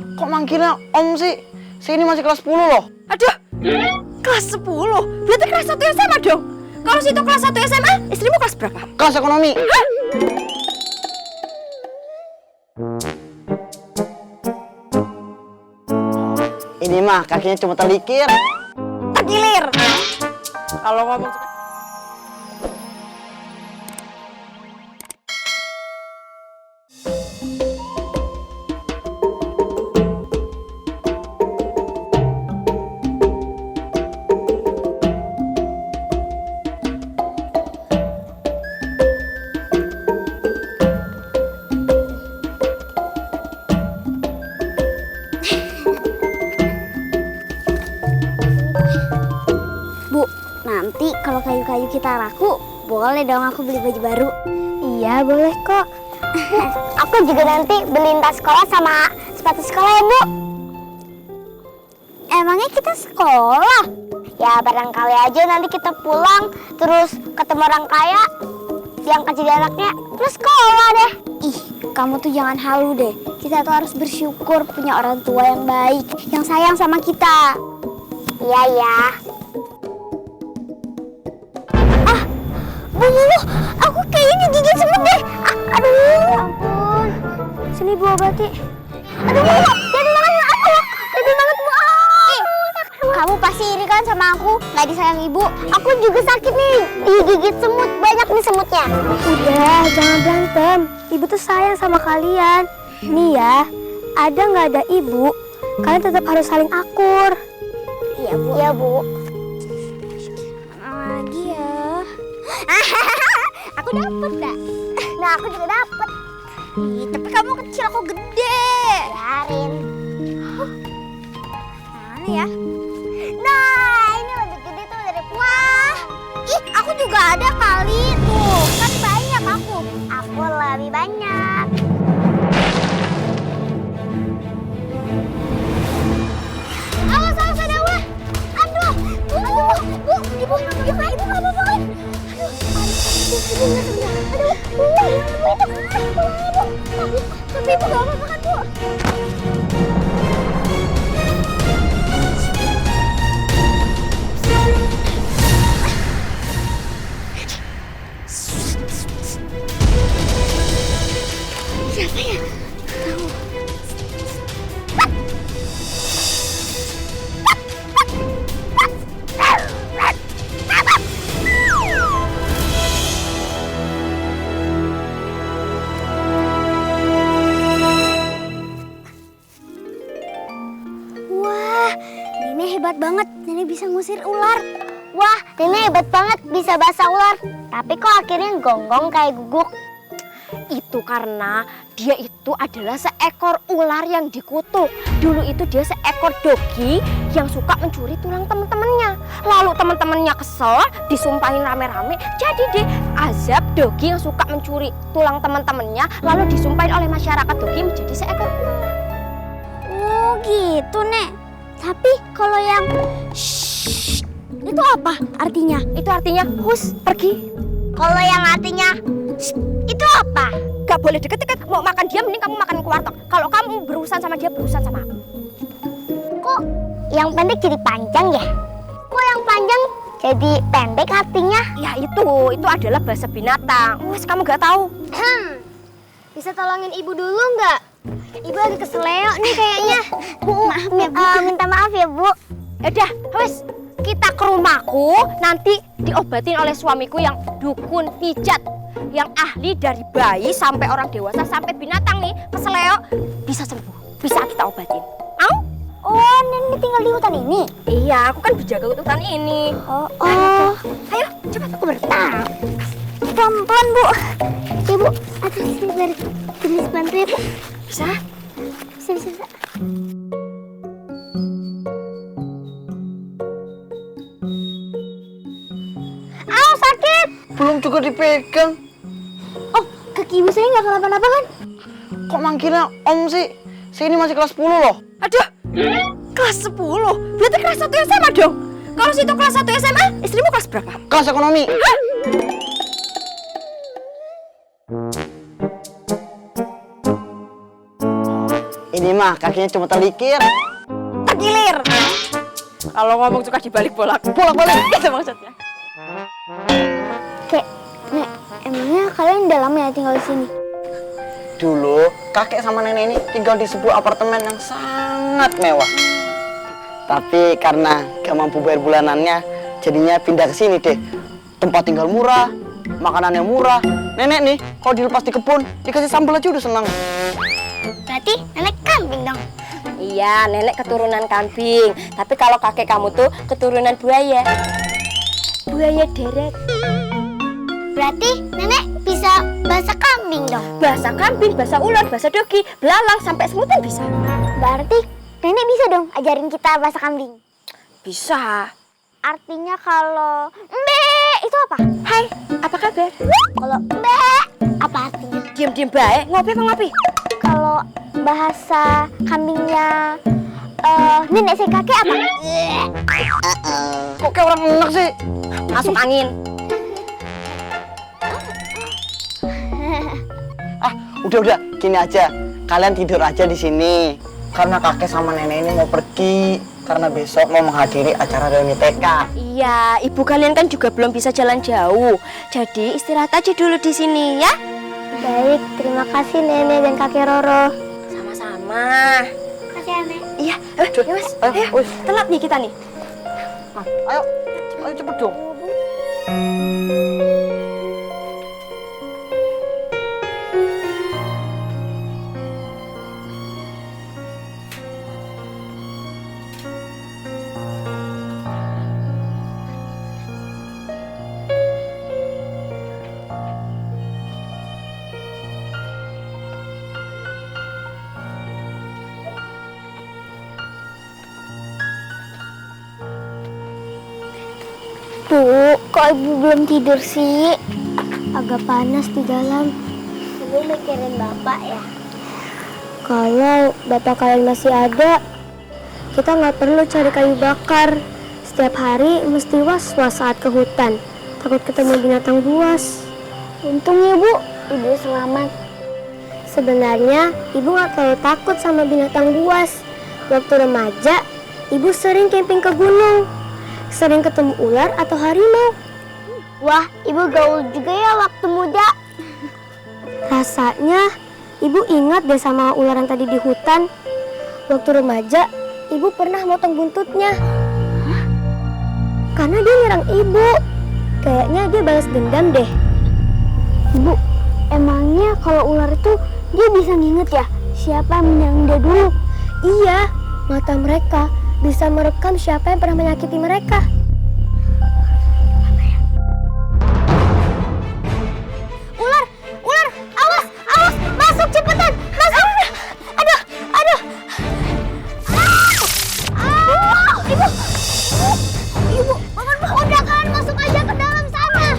Kok manggilnya Om sih? Saya ini masih kelas 10 loh. Aduh, kelas 10? Berarti kelas 1 SMA dong? Kalau situ kelas 1 SMA, istrimu kelas berapa? Kelas ekonomi. Hah? Ini mah kakinya cuma terlikir. Terkilir. Kalau ngomong Bu, nanti kalau kayu-kayu kita laku, boleh dong aku beli baju baru. Iya, boleh kok. Bu, aku juga nanti beliin tas sekolah sama sepatu sekolah ya, Bu. Emangnya kita sekolah? Ya, barangkali aja nanti kita pulang, terus ketemu orang kaya, diangkat jadi anaknya, terus sekolah deh. Ih, kamu tuh jangan halu deh. Kita tuh harus bersyukur punya orang tua yang baik, yang sayang sama kita. Iya, ya. Bu, aku kayaknya digigit semut deh. Aduh, ampun. Sini Bu obati. Aduh, Bu, jadi banget aku. Jadi banget Bu. Kamu pasti iri kan sama aku, nggak disayang Ibu. Aku juga sakit nih, digigit semut. Banyak nih semutnya. Udah, jangan berantem. Ibu tuh sayang sama kalian. Nih ya, ada nggak ada Ibu, kalian tetap harus saling akur. Iya Bu. Iya Bu. Lagi ya. Aku dapet dah. Nah, aku juga dapet. Ih, tapi kamu kecil, aku gede. Biarin. Mana ya? Nah, ini lebih gede tuh dari wah. Ih, aku juga ada kali tuh. Kan banyak aku. Aku lebih banyak. Awas, awas ada wah. Aduh, Bu, Ibu nggak apa-apa kan? Tapi Ibu gak apa-apa kan, Bu? Siapa ya? Tahu. Hebat banget, Nenek bisa ngusir ular. Wah, Nenek hebat banget bisa bahasa ular. Tapi kok akhirnya gonggong kayak guguk? Itu karena dia itu adalah seekor ular yang dikutuk. Dulu itu dia seekor dogi yang suka mencuri tulang teman-temannya. Lalu teman-temannya kesel, disumpahin rame-rame. Jadi deh azab dogi yang suka mencuri tulang teman-temannya, lalu disumpahin oleh masyarakat dogi menjadi seekor ular. Oh gitu, Nek. Tapi kalau yang shh, itu apa artinya? Itu artinya hus, pergi. Kalau yang artinya shh, itu apa? Gak boleh deket-deket. Mau makan dia mending kamu makan ke warteg. Kalau kamu berurusan sama dia, berurusan sama aku. Kok yang pendek jadi panjang ya? Kok yang panjang jadi pendek artinya? Ya itu adalah bahasa binatang. Wes kamu gak tahu. Bisa tolongin Ibu dulu nggak? Ibu lagi keseleo nih kayaknya. Bu, maaf ya Bu. Minta maaf ya Bu. Yaudah, wes kita ke rumahku. Nanti diobatin oleh suamiku yang dukun pijat, yang ahli dari bayi sampai orang dewasa sampai binatang nih keseleo bisa sembuh. Bisa kita obatin. Mau? Oh, Nenek tinggal di hutan ini? Iya, aku kan berjaga hutan ini. Oh. Ayo, cepat aku bertahap. Pelan-pelan Bu. Ya Bu, atas sini biar jenis bantu ya Bu. Bisa? Bisa. Aw, sakit. Belum juga dipegang. Oh, kaki Ibu saya nggak kenapa-napa kan? Kok manggilnya Om sih? Saya ini masih kelas 10 loh. Aduh, kelas 10? Berarti kelas 1 SMA dong? Kalau situ kelas 1 SMA, istrimu kelas berapa? Kelas ekonomi. Hah? Ini mah kakinya cuma terlikir. Terkilir. Kalau ngomong suka dibalik bolak-balik gitu maksudnya. Kek, Nek, emangnya kalian udah lama ya tinggal di sini? Dulu kakek sama nenek ini tinggal di sebuah apartemen yang sangat mewah. Tapi karena gak mampu bayar bulanannya, jadinya pindah ke sini deh. Tempat tinggal murah, makanannya murah. Nenek nih, kalau dilepas di kebun, dikasih sambal aja udah senang. Berarti nenek kambing dong. Iya, nenek keturunan kambing. Tapi kalau kakek kamu tuh keturunan buaya. Buaya darat. Berarti nenek bisa bahasa kambing dong. Bahasa kambing, bahasa ular, bahasa dogi, belalang, sampai semutan bisa. Berarti nenek bisa dong ajarin kita bahasa kambing. Bisa. Artinya kalau mbe itu apa? Hai, apa kabar? Kalau mbe apa artinya? Diam-diam baik, ngopi apa ngopi? Kalau bahasa kambingnya nenek si kakek apa? Kok kayak orang enak sih? Masuk angin. Udah, gini aja. Kalian tidur aja di sini. Karena kakek sama nenek ini mau pergi. Karena besok mau menghadiri acara reuni TK. Iya, ibu kalian kan juga belum bisa jalan jauh. Jadi istirahat aja dulu di sini ya. Baik, terima kasih nenek dan kakek Roro. Sama-sama. Kasih nenek. Iya, ya mas. Ayo, telat nih kita nih. Nah, ayo cepet dong. Bu, kok ibu belum tidur sih? Agak panas di dalam. Ibu mikirin bapak ya? Kalau bapak kalian masih ada, kita nggak perlu cari kayu bakar. Setiap hari mesti was-was saat ke hutan. Takut ketemu binatang buas. Untung ya Bu, ibu selamat. Sebenarnya ibu nggak terlalu takut sama binatang buas. Waktu remaja, ibu sering camping ke gunung. Sering ketemu ular atau harimau. Wah, ibu gaul juga ya waktu muda. Rasanya ibu ingat deh sama ular yang tadi di hutan. Waktu remaja, ibu pernah motong buntutnya. Karena dia nyerang ibu. Kayaknya dia balas dendam deh. Bu, emangnya kalau ular itu dia bisa nginget ya siapa yang menyerang dia dulu? Iya, mata mereka bisa merekam siapa yang pernah menyakiti mereka. Ular, awas, masuk cepetan, masuk. Aduh. Ibu, udah kan masuk aja ke dalam sana.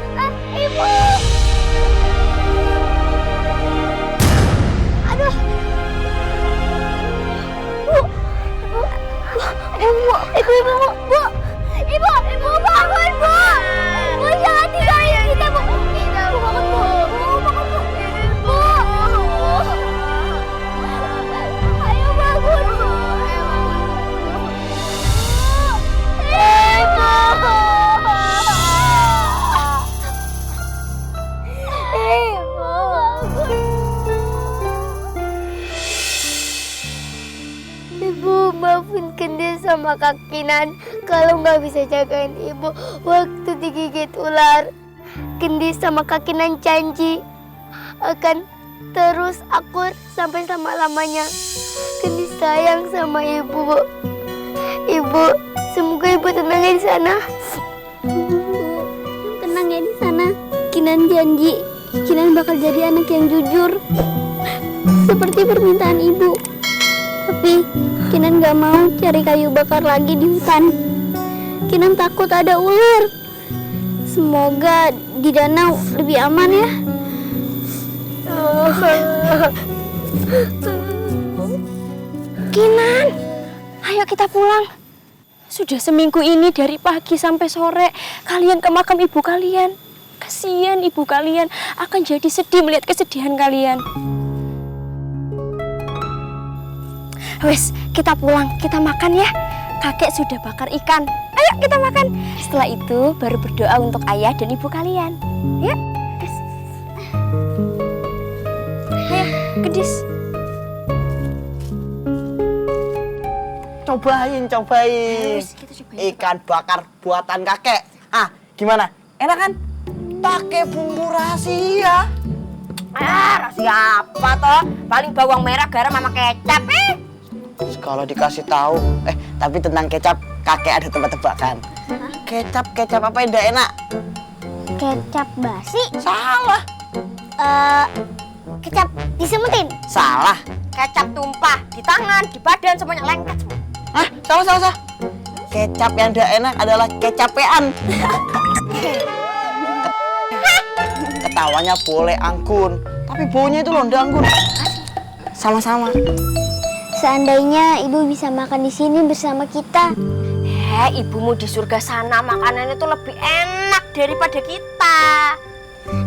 Sakit. Ibu. Aduh. Ibu bangun, Bu. Bu jangan tinggalin kita, Bu. Bu bangun, Bu. Bu. Ayo bangun, Bu. Ibu, maafin Kendi sama Kak Kinan kalau nggak bisa jagain ibu waktu digigit ular. Kendi sama Kak Kinan janji akan terus akur sampai selama-lamanya. Kendi sayang sama ibu, Bu. Ibu, semoga ibu tenang ya di sana. Tenang ya di sana. Kinan janji, Kinan bakal jadi anak yang jujur seperti permintaan ibu. Tapi Kinan gak mau cari kayu bakar lagi di hutan. Kinan takut ada ular. Semoga di danau lebih aman ya. Kinan, ayo kita pulang. Sudah seminggu ini dari pagi sampai sore kalian ke makam ibu kalian. Kasihan ibu kalian akan jadi sedih melihat kesedihan kalian. Wes, kita pulang, kita makan ya. Kakek sudah bakar ikan. Ayo kita makan. Setelah itu baru berdoa untuk ayah dan ibu kalian. Ya. Wes. Ayo, Gedis. Cobain. Wes, kita cobain. Ikan bakar buatan kakek. Ah, gimana? Enak kan? Pakai bumbu rahasia. Rahasia apa toh? Paling bawang merah, garam sama kecap Kalau dikasih tahu, tapi tentang kecap, kakek ada tebak-tebakan. Kecap apa yang tidak enak? Kecap basi? Salah. Kecap disemutin? Salah. Kecap tumpah di tangan, di badan, semuanya lengket semua. Hah? Salah. Kecap yang tidak enak adalah kecapean. Ketawanya boleh anggun, tapi baunya itu loh ndak anggun. Sama-sama. Seandainya ibu bisa makan di sini bersama kita. Ibumu di surga sana makanannya tuh lebih enak daripada kita.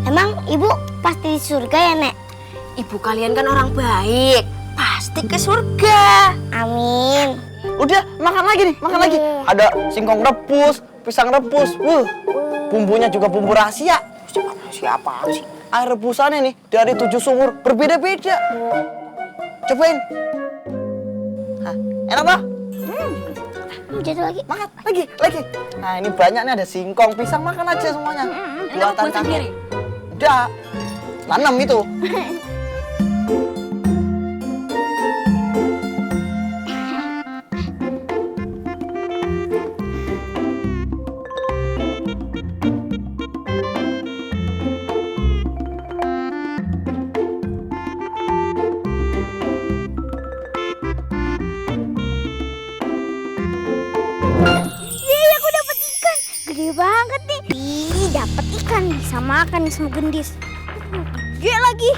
Emang ibu pasti di surga ya, Nek? Ibu kalian kan orang baik, pasti ke surga. Amin. Udah, makan lagi nih, makan lagi. Ada singkong rebus, pisang rebus. Bumbunya juga bumbu rahasia. Siapa sih? Air rebusannya nih dari 7 sumur berbeda-beda. Cobain. Hah, enak toh? Jatuh lagi. Makan lagi. Nah, ini banyak nih, ada singkong, pisang, makan aja semuanya. Buatan kakek. Udah. Tanam itu. Gede banget nih. Ih, dapat ikan bisa makan sama gendis. Gede lagi.